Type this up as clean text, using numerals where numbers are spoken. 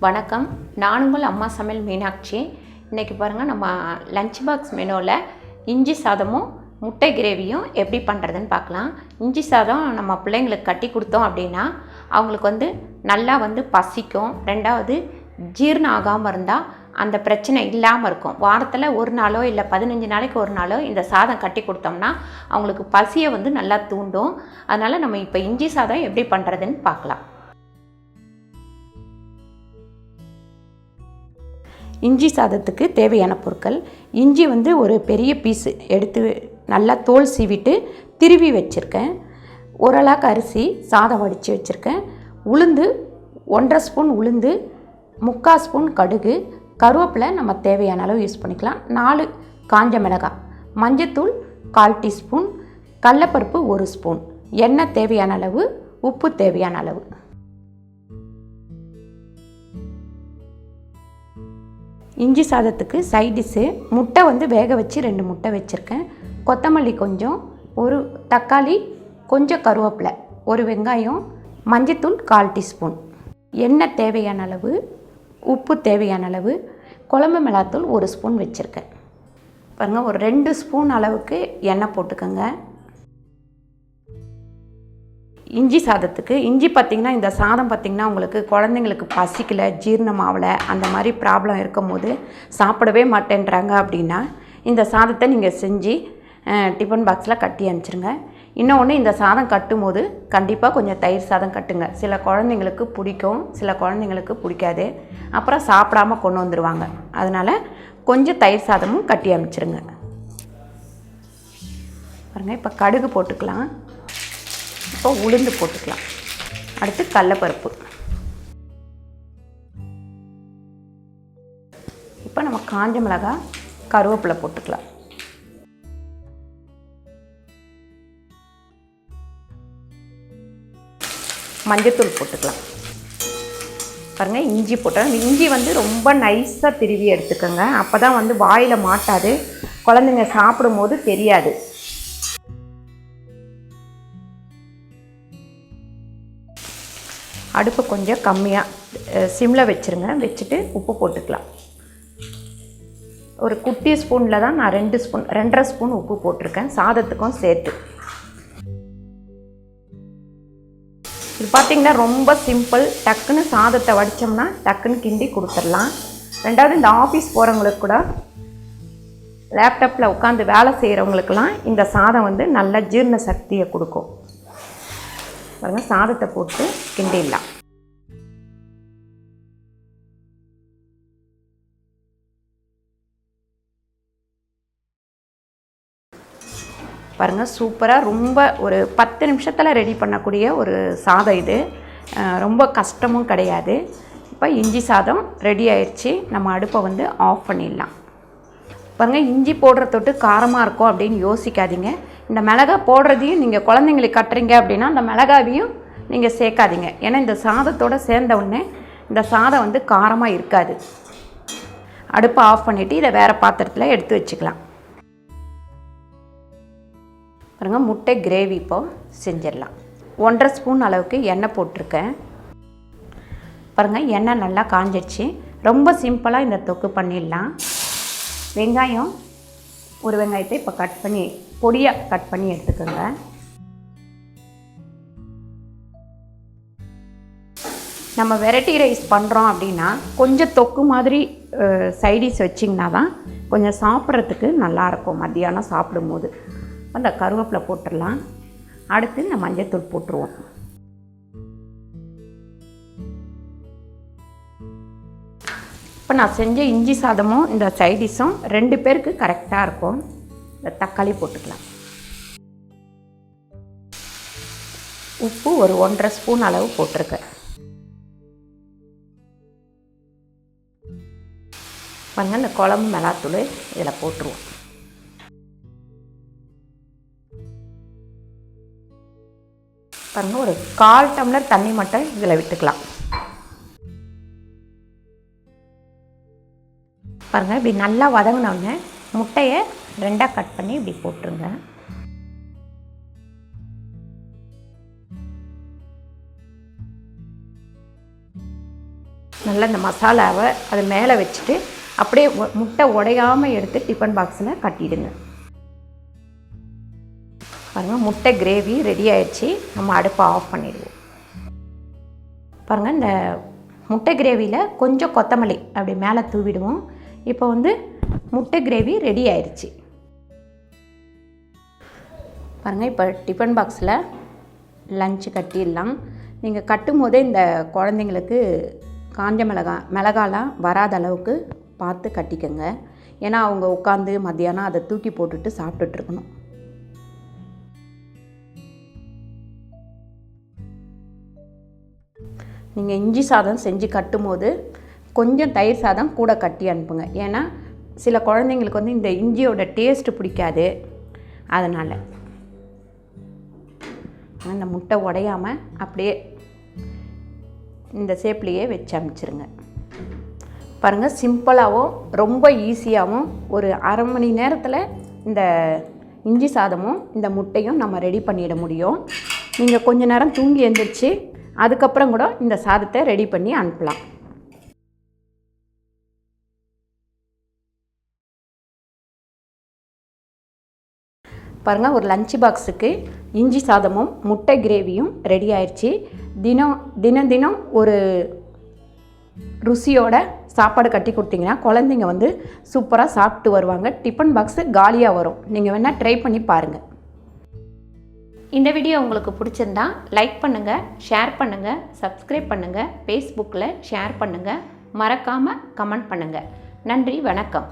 வணக்கம். நான் உங்கள் அம்மா சமையல் மீனாட்சி. இன்றைக்கி பாருங்கள், நம்ம லஞ்ச் பாக்ஸ் மெனுவில் இஞ்சி சாதமும் முட்டை கிரேவியும் எப்படி பண்ணுறதுன்னு பார்க்கலாம். இஞ்சி சாதம் நம்ம பிள்ளைங்களுக்கு கட்டி கொடுத்தோம் அப்படின்னா அவங்களுக்கு நல்லா பசிக்கும். ரெண்டாவது, ஜீரணம் ஆகாமல் இருந்தால் அந்த பிரச்சனை இல்லாமல் இருக்கும். வாரத்தில் ஒரு நாளோ இல்லை 15 நாளைக்கு ஒரு நாளோ இந்த சாதம் கட்டி கொடுத்தோம்னா அவங்களுக்கு பசியை நல்லா தூண்டும். அதனால் நம்ம இப்போ இஞ்சி சாதம் எப்படி பண்ணுறதுன்னு பார்க்கலாம். இஞ்சி சாதத்துக்கு தேவையான பொருட்கள்: இஞ்சி ஒரு பெரிய பீஸு எடுத்து நல்லா தோல் சீவிட்டு திருவி வச்சுருக்கேன். ஓரளவுக்கு அரிசி சாதம் வடித்து வச்சுருக்கேன். உளுந்து 1.5 ஸ்பூன் உளுந்து, 3/4 ஸ்பூன் கடுகு, கருவேப்பிலை நம்ம தேவையான அளவு யூஸ் பண்ணிக்கலாம், 4 காஞ்ச மிளகாய், மஞ்சத்தூள் 1/4 டீஸ்பூன், கடலைப்பருப்பு 1 ஸ்பூன், எண்ணெய் தேவையான அளவு, உப்பு தேவையான அளவு. இஞ்சி சாதத்துக்கு சைட் டிஷ்ஷு முட்டை வேக வச்சு 2 முட்டை வச்சுருக்கேன். கொத்தமல்லி கொஞ்சம், ஒரு தக்காளி, கொஞ்சம் கருவேப்பிலை, ஒரு வெங்காயம், மஞ்சத்தூள் 1/4 டீஸ்பூன், எண்ணெய் தேவையான அளவு, உப்பு தேவையான அளவு, குழம்பு மிளகாத்தூள் 1 ஸ்பூன் வச்சுருக்கேன். பாருங்கள், ஒரு 2 ஸ்பூன் அளவுக்கு எண்ணெய் போட்டுக்கோங்க. இஞ்சி சாதத்துக்கு இஞ்சி பார்த்திங்கன்னா, இந்த சாதம் பார்த்திங்கன்னா உங்களுக்கு குழந்தைங்களுக்கு பசிக்கலை, ஜீரணம் ஆகலை, அந்த மாதிரி ப்ராப்ளம் இருக்கும் போது சாப்பிடவே மாட்டேன்றாங்க அப்படின்னா இந்த சாதத்தை நீங்கள் செஞ்சு டிஃபன் பாக்ஸில் கட்டி அனுப்பிச்சிருங்க. இன்னொன்று, இந்த சாதம் கட்டும் போது கண்டிப்பாக கொஞ்சம் தயிர் சாதம் கட்டுங்க. சில குழந்தைங்களுக்கு பிடிக்கும், சில குழந்தைங்களுக்கு பிடிக்காது, அப்புறம் சாப்பிடாம கொண்டு வந்துடுவாங்க. அதனால் கொஞ்சம் தயிர் சாதமும் கட்டி அனுப்பிச்சிருங்க. பாருங்கள், இப்போ கடுகு போட்டுக்கலாம். இப்போ உளுந்து போட்டுக்கலாம். அடுத்து கடலைப்பருப்பு. இப்போ நம்ம காஞ்ச மிளகாய், கருவேப்பிலை போட்டுக்கலாம். மஞ்சத்தூள் போட்டுக்கலாம். பாருங்கள், இஞ்சி போட்டோம். இஞ்சி ரொம்ப நைஸாக திருவி எடுத்துக்கோங்க. அப்போ தான் வாயில் மாட்டாது, குழந்தைங்க சாப்பிடும் போது தெரியாது. அடுப்பு கொஞ்சம் கம்மியாக சிம்மில் வச்சுருங்க. வச்சுட்டு உப்பு போட்டுக்கலாம். ஒரு குட்டி ஸ்பூனில் தான் நான் 2.5 ஸ்பூன் உப்பு போட்டிருக்கேன், சாதத்துக்கும் சேர்த்து. இது பார்த்திங்கன்னா ரொம்ப சிம்பிள். டக்குன்னு சாதத்தை வடித்தோம்னா டக்குன்னு கிண்டி கொடுத்துடலாம். ரெண்டாவது, இந்த ஆஃபீஸ் போகிறவங்களுக்கு கூட, லேப்டாப்பில் உட்காந்து வேலை செய்கிறவங்களுக்கெல்லாம் இந்த சாதம் நல்ல ஜீரண சக்தியை கொடுக்கும். பாருங்கள், சாதத்தை போட்டு கிண்டிடலாம். பாருங்கள், சூப்பராக ரொம்ப ஒரு 10 நிமிஷத்தில் ரெடி பண்ணக்கூடிய ஒரு சாதம் இது. ரொம்ப கஷ்டமும் கிடையாது. இப்போ இஞ்சி சாதம் ரெடி ஆயிடுச்சு. நம்ம அடுப்பை ஆஃப் பண்ணிடலாம். பாருங்கள், இஞ்சி போடுற தொட்டு காரமாக இருக்கும் அப்படின்னு யோசிக்காதீங்க. இந்த மிளகாய் போடுறதையும் நீங்கள் குழந்தைங்களுக்கு கட்டுறீங்க அப்படின்னா அந்த மிளகாவையும் நீங்கள் சேர்க்காதீங்க. ஏன்னா இந்த சாதத்தோடு சேர்ந்த உடனே இந்த சாதம் காரமாக இருக்காது. அடுப்பை ஆஃப் பண்ணிவிட்டு இதை வேறு பாத்திரத்தில் எடுத்து வச்சுக்கலாம். பாருங்கள், முட்டை கிரேவி இப்போ செஞ்சிடலாம். 1.5 ஸ்பூன் அளவுக்கு எண்ணெய் போட்டிருக்கேன். பாருங்கள், எண்ணெய் நல்லா காஞ்சிடுச்சு. ரொம்ப சிம்பிளாக இந்த தொக்கு பண்ணிடலாம். வெங்காயம், ஒரு வெங்காயத்தை இப்போ பொடியாக கட் பண்ணி எடுத்துக்கோங்க. நம்ம வெரைட்டி ரைஸ் பண்ணுறோம் அப்படின்னா கொஞ்சம் தொக்கு மாதிரி சைடிஷ் வச்சிங்கன்னா தான் கொஞ்சம் சாப்பிட்றதுக்கு நல்லாயிருக்கும். மத்தியானம் சாப்பிடும்போது அந்த கருவேப்பிலை போட்டுடலாம். அடுத்து இந்த மஞ்சத்தூள் போட்டுருவோம். இப்போ நான் செஞ்ச இஞ்சி சாதமும் இந்த சைடிஷும் 2 பேருக்கு கரெக்டாக இருக்கும். இந்த தக்காளி போட்டுக்கலாம். உப்பு ஒரு 1.5 ஸ்பூன் அளவு போட்டிருக்கேன். பாருங்கள், இந்த குழம்பு மிளகாத்தூள் இதில் போட்டுருவோம். பாருங்கள், ஒரு 1/4 டம்ளர் தண்ணி மட்டும் இதில் விட்டுக்கலாம். பாருங்கள், இப்படி நல்லா வதங்கினோடனே முட்டையை 2ஆக கட் பண்ணி இப்படி போட்டுருங்க. நல்லா இந்த மசாலாவை அது மேலே வச்சுட்டு அப்படியே முட்டை உடையாமல் எடுத்து டிஃபன் பாக்ஸில் கட்டிடுங்க. பாருங்கள், முட்டை கிரேவி ரெடி ஆயிடுச்சு. நம்ம அடுப்பை ஆஃப் பண்ணிடுவோம். பாருங்கள், இந்த முட்டை கிரேவியில் கொஞ்சம் கொத்தமல்லி அப்படி மேலே தூவிடுவோம். இப்போ முட்டை கிரேவி ரெடி ஆயிடுச்சு. பாருங்கள், இப்போ டிஃபன் பாக்ஸில் லஞ்சு கட்டிடலாம். நீங்கள் கட்டும் போதே இந்த குழந்தைங்களுக்கு காஞ்ச மிளகாலாம் வராத அளவுக்கு பார்த்து கட்டிக்கோங்க. ஏன்னா அவங்க உட்காந்து மத்தியானம் அதை தூக்கி போட்டுட்டு சாப்பிட்டுட்ருக்கணும். நீங்கள் இஞ்சி சாதம் செஞ்சு கட்டும் போது கொஞ்சம் தயிர் சாதம் கூட கட்டி அனுப்புங்க. ஏன்னா சில குழந்தைங்களுக்கு இந்த இஞ்சியோட டேஸ்ட்டு பிடிக்காது. அதனால் அந்த முட்டை உடையாமல் அப்படியே இந்த ஷேப்லேயே வச்சு அனுப்பிச்சிருங்க. பாருங்கள், சிம்பிளாகவும் ரொம்ப ஈஸியாகவும் ஒரு அரை மணி நேரத்தில் இந்த இஞ்சி சாதமும் இந்த முட்டையும் நம்ம ரெடி பண்ணிட முடியும். நீங்கள் கொஞ்ச நேரம் தூங்கி எழுந்திரிச்சு அதுக்கப்புறம் கூட இந்த சாதத்தை ரெடி பண்ணி அனுப்பலாம். பாருங்கள், ஒரு லஞ்ச் பாக்ஸுக்கு இஞ்சி சாதமும் முட்டை கிரேவியும் ரெடி ஆயிடுச்சு. தினம் ஒரு ருசியோட சாப்பாடு கட்டி கொடுத்தீங்கன்னா குழந்தைங்க சூப்பராக சாப்பிட்டு வருவாங்க. டிஃபன் பாக்ஸு காலியாக வரும். நீங்கள் வேணால் ட்ரை பண்ணி பாருங்கள். இந்த வீடியோ உங்களுக்கு பிடிச்சிருந்தா லைக் பண்ணுங்கள், ஷேர் பண்ணுங்கள், சப்ஸ்கிரைப் பண்ணுங்கள், ஃபேஸ்புக்கில் ஷேர் பண்ணுங்கள், மறக்காமல் கமெண்ட் பண்ணுங்கள். நன்றி, வணக்கம்.